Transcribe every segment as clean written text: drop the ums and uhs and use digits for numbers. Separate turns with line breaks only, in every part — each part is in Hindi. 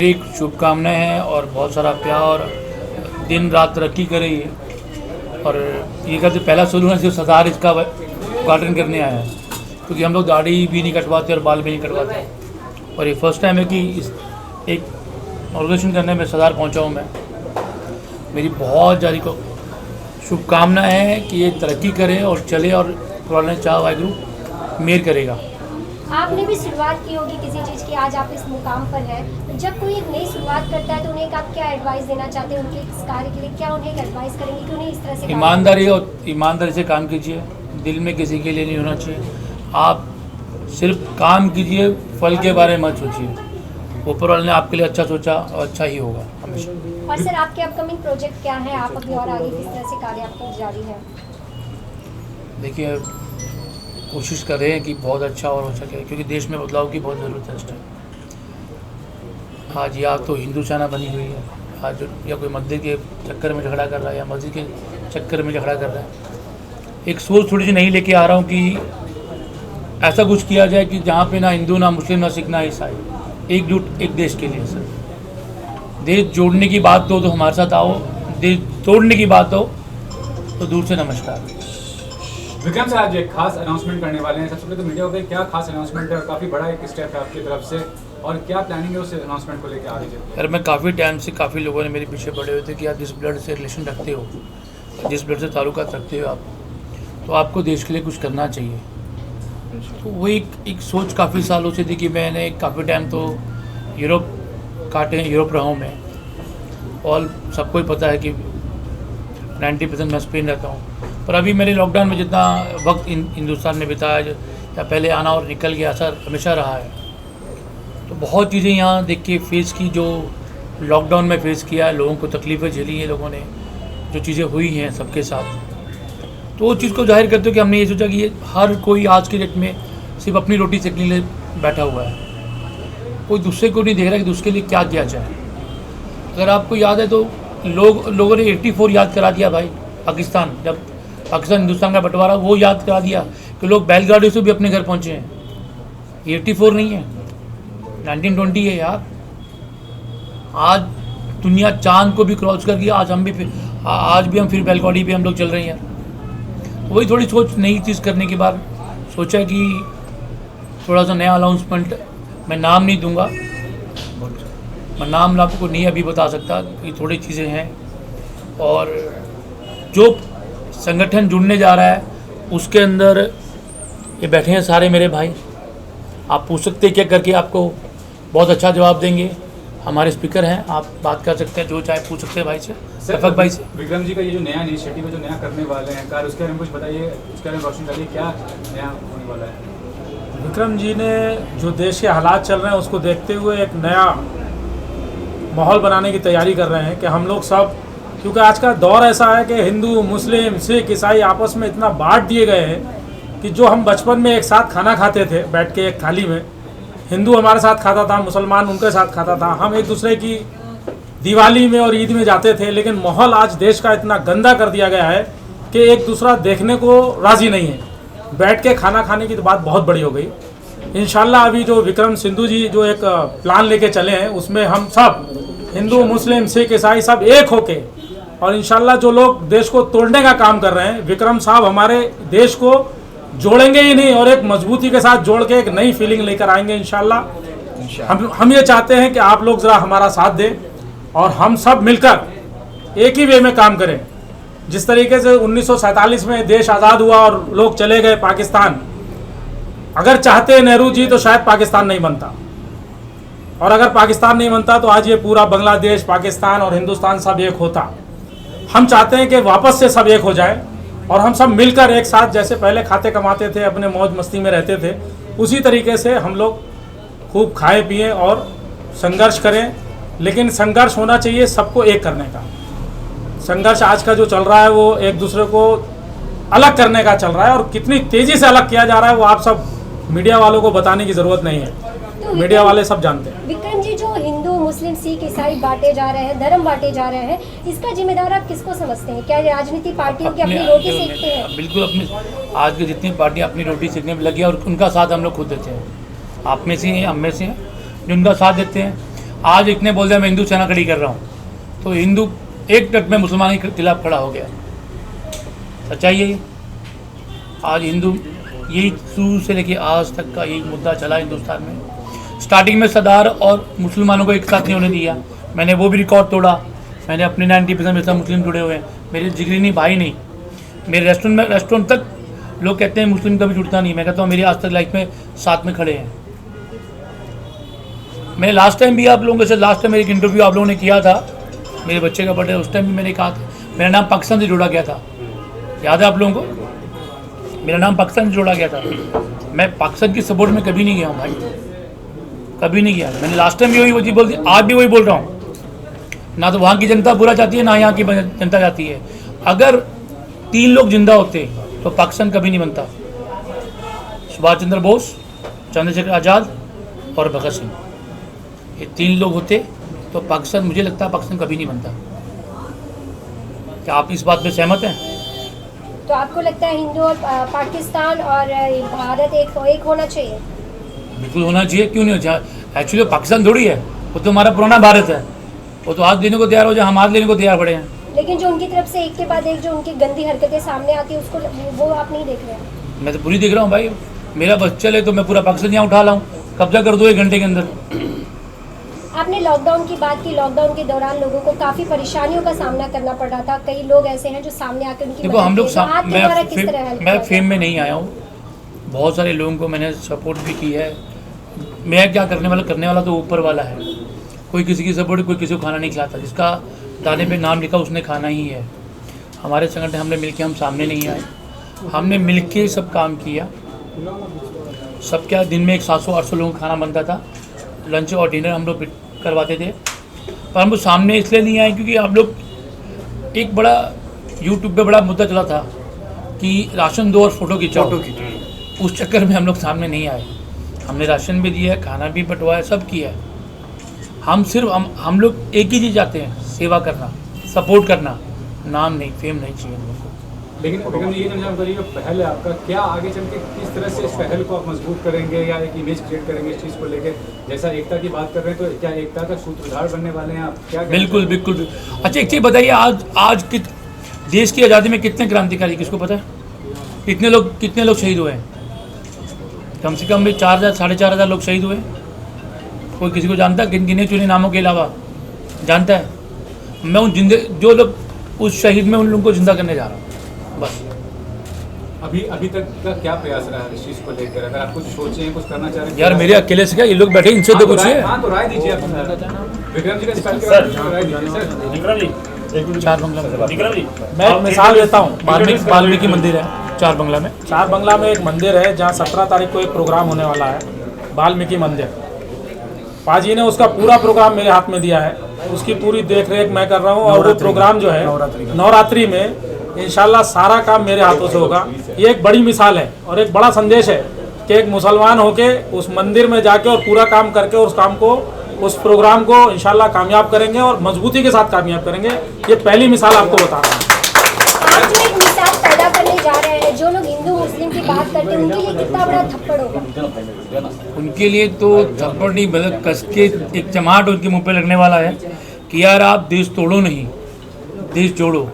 एक शुभकामनाएं हैं और बहुत सारा प्यार, दिन रात तरक्की करे ये। और ये कहते पहला सोलून है सिर्फ सरदार इसका उद्घाटन करने आया है, क्योंकि हम लोग दाढ़ी भी नहीं कटवाते और बाल भी नहीं कटवाते। और ये फर्स्ट टाइम है कि इस एक ऑर्गेनाइजेशन करने में सरदार पहुंचा हूँ मैं। मेरी बहुत ज़्यादा शुभकामनाएं हैं कि ये तरक्की करे और चले, और पुराने चाह वाहिगुरु मेहर करेगा।
आपने भी शुरुआत की होगी किसी चीज़ की, आज आप इस मुकाम पर हैं। तो जब कोई एक नई शुरुआत करता है तो उन्हें आप क्या एडवाइस देना चाहते हैं उनके इस कार्य के लिए? क्या उन्हें एडवाइस करेंगे कि उन्हें इस तरह से
ईमानदारी से काम कीजिए, दिल में किसी के लिए नहीं होना चाहिए। आप सिर्फ काम कीजिए, फल के बारे में मत सोचिए। ऊपर वाले ने आपके लिए अच्छा सोचा और अच्छा ही होगा हमेशा।
और सर, आपके अपकमिंग प्रोजेक्ट क्या है? आप अभी और आगे किस तरह से कार्य आपका जारी है?
देखिए, कोशिश कर रहे हैं कि बहुत अच्छा और हो सके, क्योंकि देश में बदलाव की बहुत ज़रूरत है इस टाइम। आज या तो हिंदू चाइना बनी हुई है, आज या कोई मंदिर के चक्कर में झगड़ा कर रहा है या मस्जिद के चक्कर में झगड़ा कर रहा है। एक सोच थोड़ी सी नहीं लेके आ रहा हूँ कि ऐसा कुछ किया जाए कि जहाँ पे ना हिंदू, ना मुस्लिम, ना सिख, ना ईसाई, एकजुट एक देश के लिए। सर, देश जोड़ने की बात तो हमारे साथ आओ, देश तोड़ने की बात हो तो दूर से नमस्कार।
विक्रम सर आज एक खास अनाउंसमेंट करने वाले हैं। सबसे पहले तो मीडिया हो गई, क्या खास अनाउंसमेंट है और काफ़ी बड़ा एक स्टेप है आपकी तरफ से, और क्या प्लानिंग है उस अनाउंसमेंट को लेकर आगे?
यार, मैं काफ़ी टाइम से काफ़ी लोगों ने मेरे पीछे पड़े हुए थे कि आप जिस ब्लड से रिलेशन रखते हो, जिस ब्लड से ताल्लुकात रखते हो आप, तो आपको देश के लिए कुछ करना चाहिए। तो वही एक सोच काफ़ी सालों से थी कि मैंने काफ़ी टाइम तो यूरोप काटे, यूरोप रहा हूँ मैं, और सबको ही पता है कि 90% मैं स्पेन रहता हूँ। पर अभी मेरे लॉकडाउन में जितना वक्त हिंदुस्तान में बिताया या पहले आना और निकल गया, असर हमेशा रहा है। तो बहुत चीज़ें यहाँ देख के फेस की, जो लॉकडाउन में फेस किया है, लोगों को तकलीफ़ें झेली हैं लोगों ने, जो चीज़ें हुई हैं सबके साथ। तो वो चीज़ को जाहिर करते हो कि हमने ये सोचा कि ये हर कोई आज के डेट में सिर्फ अपनी रोटी सेकने के लिए बैठा हुआ है, कोई दूसरे को नहीं देख रहा कि दूसरे के लिए क्या किया जाए। अगर आपको याद है तो लोगों ने 84 याद करा दिया भाई, पाकिस्तान, जब पाकिस्तान हिंदुस्तान का बंटवारा, वो याद करा दिया कि लोग बैलगाड़ी से भी अपने घर पहुँचे हैं। 84 नहीं है, 1920 है यार। आज दुनिया चांद को भी क्रॉस कर गया, आज भी हम फिर बैलगाड़ी पे हम लोग चल रहे हैं यार। वही थोड़ी सोच, नई चीज़ करने के बाद सोचा कि थोड़ा सा नया अनाउंसमेंट, मैं नाम नहीं दूंगा, मैं नाम आपको नहीं अभी बता सकता कि थोड़ी चीज़ें हैं। और जो संगठन जुड़ने जा रहा है उसके अंदर ये बैठे हैं सारे मेरे भाई। आप पूछ सकते हैं क्या करके, आपको बहुत अच्छा जवाब देंगे। हमारे स्पीकर हैं, आप बात कर सकते हैं, जो चाहे पूछ सकते हैं भाई से, शफक भाई से।
विक्रम जी का ये जो नया इनिशिएटिव है, जो नया करने वाले हैं कार्य, उसके बारे में कुछ बताइए, उसके बारे में रोशन करिए, क्या नया होने वाला है?
विक्रम जी ने जो देश के हालात चल रहे हैं उसको देखते हुए एक नया माहौल बनाने की तैयारी कर रहे हैं कि हम लोग सब, क्योंकि आज का दौर ऐसा है कि हिंदू, मुस्लिम, सिख, ईसाई आपस में इतना बांट दिए गए हैं कि जो हम बचपन में एक साथ खाना खाते थे बैठ के एक थाली में, हिंदू हमारे साथ खाता था, मुसलमान उनके साथ खाता था, हम एक दूसरे की दिवाली में और ईद में जाते थे। लेकिन माहौल आज देश का इतना गंदा कर दिया गया है कि एक दूसरा देखने को राज़ी नहीं है। बैठ के खाना खाने की तो बात बहुत बड़ी हो गई। इंशाल्लाह अभी जो विक्रम सिंधु जी जो एक प्लान लेके चले हैं, उसमें हम सब हिंदू, मुस्लिम, सिख, ईसाई सब एक होके, और इंशाल्लाह जो लोग देश को तोड़ने का काम कर रहे हैं, विक्रम साहब हमारे देश को जोड़ेंगे ही नहीं और एक मजबूती के साथ जोड़ के एक नई फीलिंग लेकर आएंगे इंशाल्लाह। हम ये चाहते हैं कि आप लोग ज़रा हमारा साथ दें और हम सब मिलकर एक ही वे में काम करें। जिस तरीके से 1947 में देश आज़ाद हुआ और लोग चले गए पाकिस्तान, अगर चाहते नेहरू जी तो शायद पाकिस्तान नहीं बनता, और अगर पाकिस्तान नहीं बनता तो आज ये पूरा बांग्लादेश, पाकिस्तान और हिंदुस्तान सब एक होता। हम चाहते हैं कि वापस से सब एक हो जाए और हम सब मिलकर एक साथ, जैसे पहले खाते कमाते थे, अपने मौज मस्ती में रहते थे, उसी तरीके से हम लोग खूब खाएं पिएं और संघर्ष करें। लेकिन संघर्ष होना चाहिए सबको एक करने का। संघर्ष आज का जो चल रहा है वो एक दूसरे को अलग करने का चल रहा है, और कितनी तेज़ी से अलग किया जा रहा है वो आप सब मीडिया वालों को बताने की ज़रूरत नहीं है, तो मीडिया वाले सब जानते हैं।
विक्रम जी, जो हिंदू, मुस्लिम, सिख, ईसाई बांटे जा रहे हैं, धर्म बांटे जा रहे हैं, इसका जिम्मेदार आप किसको समझते हैं? क्या राजनीतिक पार्टियों की अपनी रोटी सेकते हैं?
बिल्कुल, अपनी आज की जितनी पार्टियां अपनी रोटी सेकने में लगी है, और उनका साथ हम लोग खुद देते हैं। आप में से हैं, हम में से हैं, जो उनका साथ देते हैं। आज एक ने बोल दिया मैं हिंदू सेना खड़ी कर रहा हूँ, तो हिंदू एक टक में मुसलमान के खिलाफ खड़ा हो गया। सच्चाई है ये। आज हिंदू यही शुरू से लेके आज तक का यही मुद्दा चला हिंदुस्तान में। स्टार्टिंग में सरदार और मुसलमानों को एक साथ नहीं होने दिया, मैंने वो भी रिकॉर्ड तोड़ा। मैंने अपने 90% में सब मुस्लिम जुड़े हुए हैं, मेरे जिगरी नहीं भाई नहीं। मेरे रेस्टोरेंट तक लोग कहते हैं मुस्लिम कभी जुड़ता नहीं, मैं कहता हूँ मेरी आज तक लाइफ में साथ में खड़े हैं। मैं लास्ट टाइम भी आप लोगों से मेरी एक इंटरव्यू आप लोगों ने किया था, मेरे बच्चे का बर्थडे, उस टाइम भी मैंने कहा था मेरा नाम पाकिस्तान से जोड़ा गया था। याद है आप लोगों को? मेरा नाम पाकिस्तान से जोड़ा गया था। मैं पाकिस्तान की सपोर्ट में कभी नहीं गया हूँ भाई, कभी नहीं गया। मैंने लास्ट टाइम भी वही बोल दी, आज भी वही बोल रहा हूँ। ना तो वहाँ की जनता बुरा चाहती है, ना यहाँ की जनता चाहती है। अगर 3 लोग जिंदा होते तो पाकिस्तान कभी नहीं बनता। सुभाष चंद्र बोस, चंद्रशेखर आज़ाद और भगत सिंह, ये 3 लोग होते तो पाकिस्तान, मुझे लगता है पाकिस्तान कभी नहीं बनता। क्या आप इस बात पे सहमत हैं?
तो आपको लगता है हिंदू और पाकिस्तान और भारत एक होना चाहिए?
बिल्कुल होना चाहिए, क्यों नहीं हो? एक्चुअली पाकिस्तान थोड़ी है, वो तो हमारा पुराना भारत है। वो तो हाथ देने को तैयार हो जाए, हम हाथ देने को तैयार पड़े हैं।
लेकिन जो उनकी तरफ से एक के बाद एक जो उनकी गंदी हरकतें सामने आती है, उसको वो आप नहीं देख रहे हैं?
मैं तो पूरी देख रहा हूँ भाई। मेरा बस चले तो मैं पूरा पाकिस्तान यहाँ उठा लाऊँ, कब्जा कर दो 1 घंटे के अंदर।
आपने लॉकडाउन की बात की, लॉकडाउन के दौरान लोगों को काफी परेशानियों का सामना करना पड़ रहा था। कई लोग ऐसे हैं जो सामने आकर उनकी
देखो हम लोग मैं
मैं
फेम में नहीं आया हूँ, बहुत सारे लोगों को मैंने सपोर्ट भी की है। मैं क्या करने वाला तो ऊपर वाला है। कोई किसी की सपोर्ट, कोई किसी को खाना नहीं खिलाता। जिसका दाने पे नाम लिखा उसने खाना ही है। हमारे संगठन हमने मिलके, हम सामने नहीं आए, हमने मिलके सब काम किया। सब क्या दिन में 700-800 लोगों का खाना बनता था, लंच और डिनर हम लोग करवाते थे। पर हम लोग सामने इसलिए नहीं आए क्योंकि आप लोग एक बड़ा यूट्यूब पे बड़ा मुद्दा चला था कि राशन दो और फोटो खिंचाओ। उस चक्कर में हम लोग सामने नहीं आए। हमने राशन भी दिया है, खाना भी बंटवाया, सब किया है। हम सिर्फ हम लोग एक ही चीज़ चाहते हैं, सेवा करना, सपोर्ट करना, नाम नहीं, फेम नहीं चाहिए हम लोग को।
लेकिन ये जानकारी पहल है आपका, क्या आगे चल के किस तरह से इस पहल को आप मजबूत करेंगे या एक इमेज क्रिएट करेंगे इस चीज़ को लेकर? जैसा एकता की बात कर रहे हैं, तो क्या एकता का सूत्रधार बनने वाले हैं आप? क्या
बिल्कुल बिल्कुल। अच्छा एक चीज़ बताइए, आज देश की आज़ादी में कितने क्रांतिकारी, किसको पता है? कितने लोग शहीद हुए हैं? कम से कम भी 4000 साढ़े 4000 लोग शहीद हुए। कोई किसी को जानता है? गिने चुने नामों के अलावा जानता है? मैं उन जो लोग उस शहीद में, उन लोगों को जिंदा करने जा रहा हूँ बस।
अभी तक का क्या प्रयास रहा है इस चीज़ को लेकर? अगर आप कुछ सोचें, कुछ करना चाह रहे हैं?
यार मेरे अकेले से क्या, ये लोग बैठे, इनसे तो पूछिए।
हाँ तो राय दीजिए आप। विक्रम जी का इस पहल के बारे में राय दीजिए सर।
4 बंगला में
मैं एक मिसाल देता हूँ।
वाल्मीकि मंदिर है 4 बंगला में।
4 बंगला में एक मंदिर है जहाँ 17 तारीख को एक प्रोग्राम होने वाला है, वाल्मीकि मंदिर। पाजी ने उसका पूरा प्रोग्राम मेरे हाथ में दिया है, उसकी पूरी देख रेख मैं कर रहा हूँ। और वो प्रोग्राम जो है नवरात्रि में इंशाल्लाह सारा काम मेरे हाथों से होगा। ये एक बड़ी मिसाल है और एक बड़ा संदेश है कि एक मुसलमान होके उस मंदिर में जाके और पूरा काम करके उस प्रोग्राम को इंशाल्लाह कामयाब करेंगे और मजबूती के साथ कामयाब करेंगे। ये पहली मिसाल आपको बता रहा हूँ।
आज जो एक मिसाल पैदा करने जा रहे हैं, जो लोग हिंदू मुस्लिम की बात करते हैं, उनके लिए कितना बड़ा थप्पड़ होगा?
उनके लिए तो थप्पड़ नहीं, मतलब कस के एक चमाट उनके मुंह पे लगने वाला है कि यार आप देश तोड़ो नहीं, देश जोड़ो।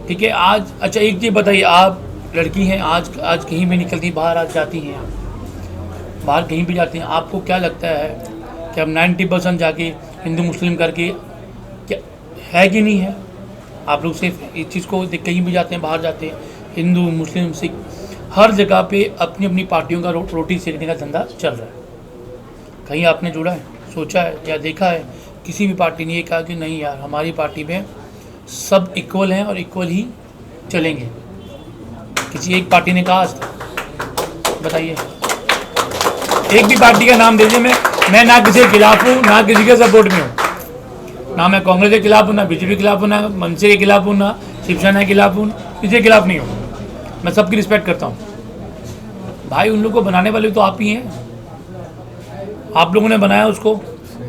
ठीक है। आज अच्छा एक चीज़ बताइए, आप लड़की हैं, आज कहीं भी निकलती बाहर, आज जाती हैं आप बाहर कहीं भी जाती हैं, आपको क्या लगता है कि अब 90% जाके हिंदू मुस्लिम करके क्या है कि नहीं है? आप लोग सिर्फ इस चीज़ को कहीं भी जाते हैं, बाहर जाते हैं, हिंदू मुस्लिम सिख हर जगह पे अपनी अपनी पार्टियों का रोटी सेकने का धंधा चल रहा है। कहीं आपने जुड़ा है, सोचा है या देखा है? किसी भी पार्टी ने ये कहा कि नहीं यार हमारी पार्टी में सब इक्वल हैं और इक्वल ही चलेंगे? किसी एक पार्टी ने कहा आज तक? बताइए, एक भी पार्टी का नाम दीजिए। मैं ना किसी के खिलाफ हूँ, ना किसी के सपोर्ट में हूँ, ना मैं कांग्रेस के खिलाफ हूँ, ना बीजेपी के खिलाफ हूँ, ना मनसे के खिलाफ हूँ, ना शिवसेना के खिलाफ हूँ, किसी के खिलाफ नहीं हूँ। मैं सबकी रिस्पेक्ट करता हूँ भाई। उन लोगों को बनाने वाले तो आप ही हैं, आप लोगों ने बनाया उसको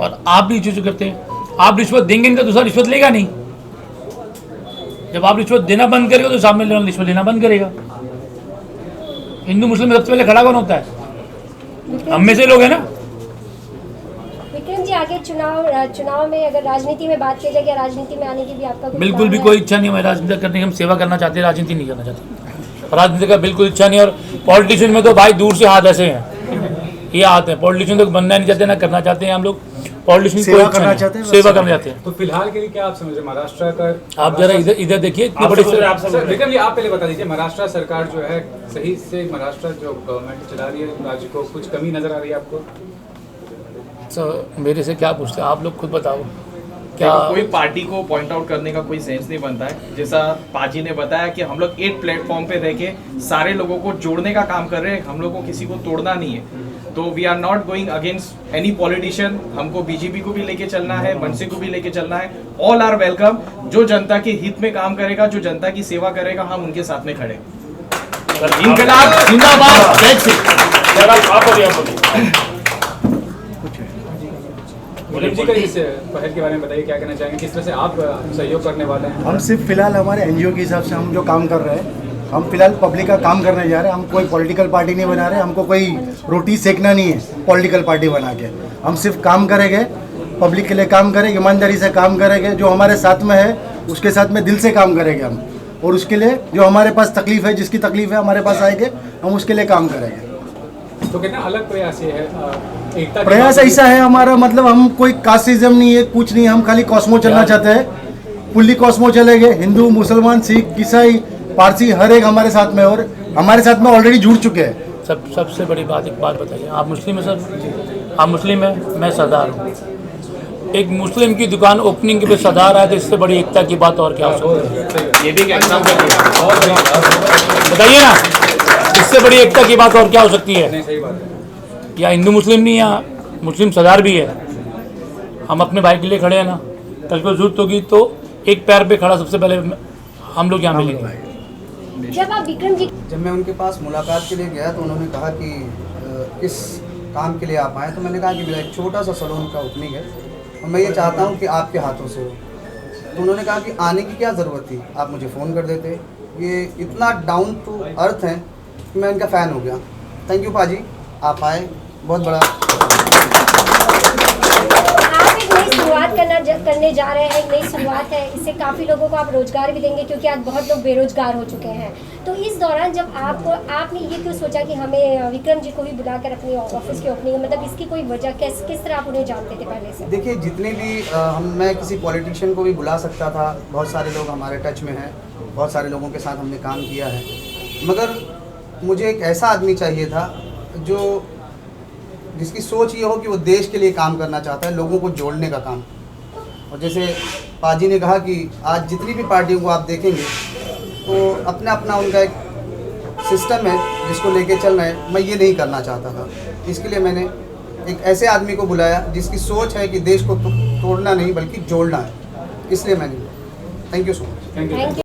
और आप भी चीज़ करते हैं। आप रिश्वत देंगे नहीं तो दूसरा रिश्वत लेगा नहीं। जब आप रिश्वत देना बंद करेगा तो सामने वाला रिश्वत लेना बंद करेगा। हिंदू मुस्लिम में सबसे पहले खड़ा कौन होता है? हम में से लोग हैं ना।
विक्रम आगे चुनाव में अगर राजनीति में बात की जाए, क्या राजनीति में आने की भी आपका कुछ
बिल्कुल भी
प्लान है?
कोई इच्छा नहीं है हमारी राजनीति करने की। हम सेवा करना चाहते हैं, राजनीति नहीं करना चाहते। राजनीति का बिल्कुल इच्छा नहीं है। और पॉलिटिशियन में तो भाई दूर से हाथ ऐसे हैं, ये हाथ है। पॉलिटिशियन तो बनना नहीं चाहते, ना करना चाहते हैं हम लोग। पॉलिटिशियन
सेवा करना चाहते हैं,
सेवा करना चाहते हैं।
तो फिलहाल के लिए क्या आप समझ रहे हैं महाराष्ट्र का?
आप जरा इधर देखिए, इतनी बड़ी
सर, विक्रम जी आप पहले बता दीजिए, महाराष्ट्र सरकार जो है सही से महाराष्ट्र जो गवर्नमेंट चला रही है राज्य को, कुछ कमी नजर आ रही है आपको?
सर मेरे से क्या पूछते हैं आप लोग, खुद बताओ।
क्या कोई पार्टी को पॉइंट आउट करने का कोई सेंस नहीं बनता है? जैसा पाजी ने बताया कि हम लोग एक प्लेटफॉर्म पे रह के सारे लोगों को जोड़ने का काम कर रहे हैं, हम लोग को किसी को तोड़ना नहीं है। तो we are not going against any politician. हमको बीजेपी को भी लेके चलना है, मनसे को भी लेके चलना है। All are welcome. जो जनता के हित में काम करेगा, जो जनता की सेवा करेगा, हम उनके साथ में खड़े। इनकलाब जिंदाबाद, जय श्री।
विक्रम जी का इस पहल के बारे में बताइए, क्या कहना चाहेंगे, किस तरह से आप सहयोग करने वाले हैं?
हम सिर्फ फिलहाल हमारे एनजीओ के हिसाब से हम जो काम कर रहे हैं, हम फिलहाल पब्लिक का काम करने जा रहे हैं। हम कोई पॉलिटिकल पार्टी नहीं बना रहे, हमको कोई रोटी सेकना नहीं है पॉलिटिकल पार्टी बना के। हम सिर्फ काम करेंगे, पब्लिक के लिए काम करेंगे, ईमानदारी से काम करेंगे। जो हमारे साथ में है उसके साथ में दिल से काम करेंगे हम, और उसके लिए जो हमारे पास तकलीफ है, जिसकी तकलीफ है हमारे पास आएंगे, हम उसके लिए काम करेंगे।
तो कितना अलग प्रयास ये है एकता की
प्रयास
बात-
ऐसा है हमारा, मतलब हम कोई कास्टिज्म नहीं है, कुछ नहीं, हम खाली कॉस्मो चलना चाहते हैं। फुल्ली कॉस्मो चलेंगे, हिंदू, मुसलमान, सिख, ईसाई, पारसी, हर एक हमारे साथ में, और हमारे साथ में ऑलरेडी जुड़ चुके हैं।
सबसे बड़ी बात, एक बात बताइए, आप मुस्लिम हैं सर? आप मुस्लिम हैं, मैं सरदार हूँ। एक मुस्लिम की दुकान ओपनिंग के पे सरदार आए, तो इससे बड़ी एकता की बात और क्या हो सकती है?
ये भी एक एग्जाम्पल
बताइए ना, इससे बड़ी एकता की बात और क्या हो सकती है?
नहीं, सही बात है।
या हिंदू मुस्लिम नहीं, या मुस्लिम सरदार भी है। हम अपने भाई के लिए खड़े हैं ना। कल को जरूरत होगी तो एक पैर पे खड़ा सबसे पहले हम लोग यहाँ मिलेंगे।
जब आप विक्रम जी
जब मैं उनके पास मुलाकात के लिए गया तो उन्होंने कहा कि किस काम के लिए आप आए, तो मैंने कहा कि मेरा एक छोटा सा सैलून का ओपनिंग है और मैं ये चाहता हूँ कि आपके हाथों से हो। तो उन्होंने कहा कि आने की क्या ज़रूरत थी, आप मुझे फ़ोन कर देते। ये इतना डाउन टू अर्थ हैं कि मैं इनका फ़ैन हो गया। थैंक यू पाजी, आप आए, बहुत बड़ा।
आप एक नई शुरुआत करने जा रहे हैं, एक नई शुरुआत है, इससे काफ़ी लोगों को आप रोजगार भी देंगे, क्योंकि आज बहुत लोग बेरोजगार हो चुके हैं। तो इस दौरान जब आपने ये क्यों सोचा कि हमें विक्रम जी को भी बुलाकर अपनी ऑफिस की ओपनिंग, मतलब इसकी कोई वजह, किस तरह आप उन्हें जानते थे पहले से?
देखिए, जितने भी मैं किसी पॉलिटिशियन को भी बुला सकता था, बहुत सारे लोग हमारे टच में हैं, बहुत सारे लोगों के साथ हमने काम किया है, मगर मुझे एक ऐसा आदमी चाहिए था जो जिसकी सोच ये हो कि वो देश के लिए काम करना चाहता है, लोगों को जोड़ने का काम। और जैसे पाजी ने कहा कि आज जितनी भी पार्टियों को आप देखेंगे तो अपना अपना उनका एक सिस्टम है जिसको लेके चल रहे हैं। मैं ये नहीं करना चाहता था, इसके लिए मैंने एक ऐसे आदमी को बुलाया जिसकी सोच है कि देश को तोड़ना नहीं बल्कि जोड़ना है, इसलिए मैंने। Thank you so much.
Thank you.